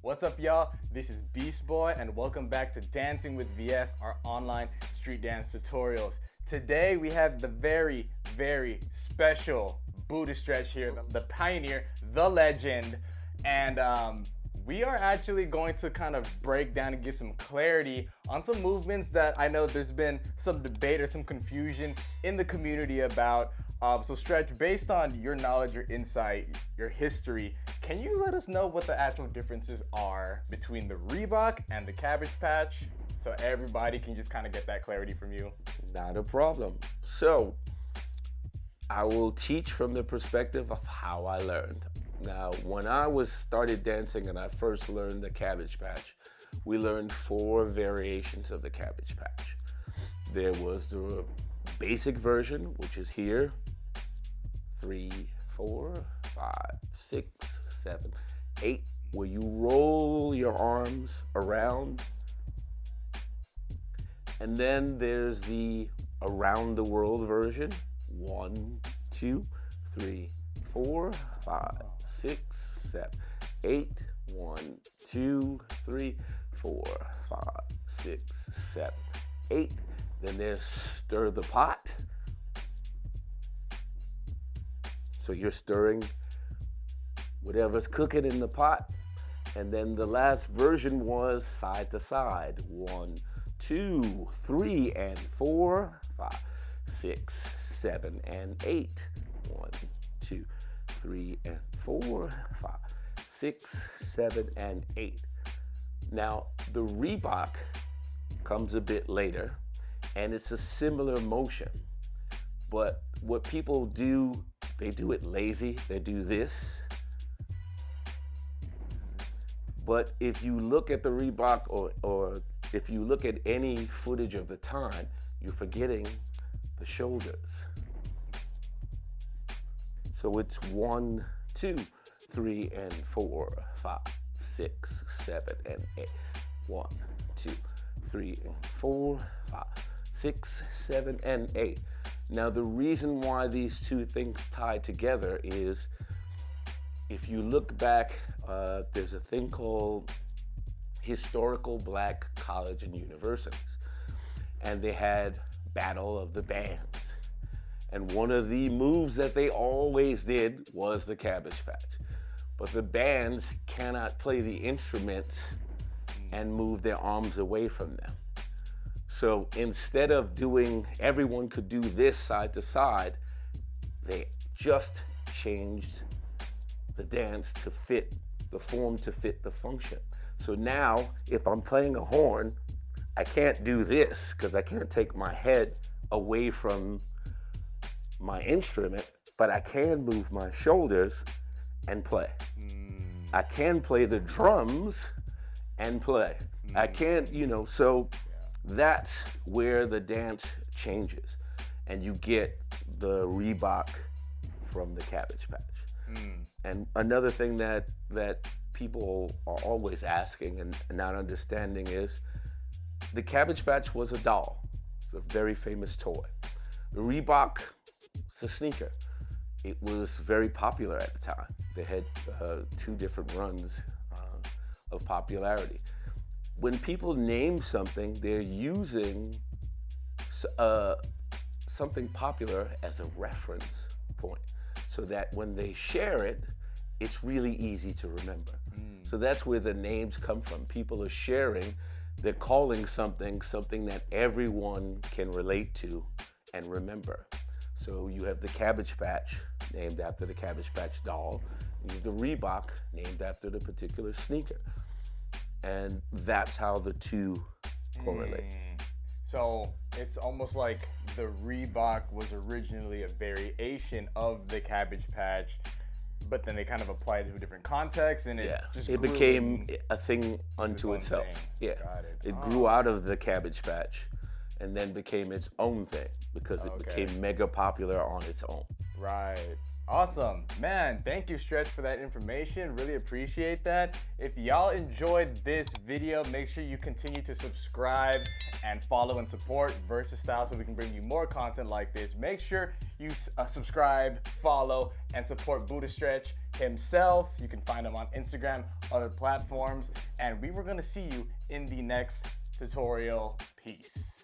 What's up, y'all? This is BeastBoi, and welcome back to Dancing with VS, our online street dance tutorials. Today, we have the very, very special booty stretch here, the pioneer, the legend, and we are actually going to kind of break down and give some clarity on some movements that I know there's been some debate or some confusion in the community about. So Stretch, based on your knowledge, your insight, your history, can you let us know what the actual differences are between the Reebok and the Cabbage Patch, so everybody can just kind of get that clarity from you? Not a problem. So, I will teach from the perspective of how I learned. Now, when I started dancing and I first learned the Cabbage Patch, we learned 4 variations of the Cabbage Patch. There was the basic version, which is here, 3, 4, 5, 6, 7, 8, where you roll your arms around. And then there's the around the world version, 1, 2, 3, 4, 5, 6, 7, 8, 1, 2, 3, 4, 5, 6, 7, 8. Then there's stir the pot. So you're stirring whatever's cooking in the pot. And then the last version was side to side. 1, 2, 3, and 4, 5, 6, 7, and 8. 1, 2, 3, and 4, 5, 6, 7, and 8. Now, the Reebok comes a bit later, and it's a similar motion. But what people do, they do it lazy. They do this. But if you look at the Reebok or if you look at any footage of the time, you're forgetting the shoulders. So it's 1, 2, 3, and 4, 5, 6, 7, and 8. 1, 2, 3, and 4, 5, 6, 7, and 8. Now, the reason why these two things tie together is if you look back, there's a thing called historical black college and universities, and they had battle of the bands. And one of the moves that they always did was the Cabbage Patch. But the bands cannot play the instruments and move their arms away from them. So instead of doing, everyone could do this side to side, they just changed the dance to fit the form, to fit the function. So now, if I'm playing a horn, I can't do this because I can't take my head away from my instrument, but I can move my shoulders and play. I can play the drums and play. I can't, so that's where the dance changes. And you get the Reebok from the Cabbage Patch. And another thing that people are always asking and not understanding is the Cabbage Patch was a doll. It's a very famous toy. The Reebok, it's a sneaker. It was very popular at the time. They had 2 different runs of popularity. When people name something, they're using something popular as a reference point, so that when they share it, it's really easy to remember. So that's where the names come from. People are sharing, they're calling something that everyone can relate to and remember. So you have the Cabbage Patch, named after the Cabbage Patch doll. You have the Reebok, named after the particular sneaker. And that's how the two correlate. So it's almost like the Reebok was originally a variation of the Cabbage Patch, but then they kind of applied it to a different context, and it became a thing unto itself. Yeah, it grew out of the Cabbage Patch, and then became its own thing because it became mega popular on its own. Right. Awesome. Man, thank you, Stretch, for that information. Really appreciate that. If y'all enjoyed this video, make sure you continue to subscribe and follow and support VersaStyle so we can bring you more content like this. Make sure you subscribe, follow, and support Buddha Stretch himself. You can find him on Instagram, other platforms, and we were gonna see you in the next tutorial. Peace.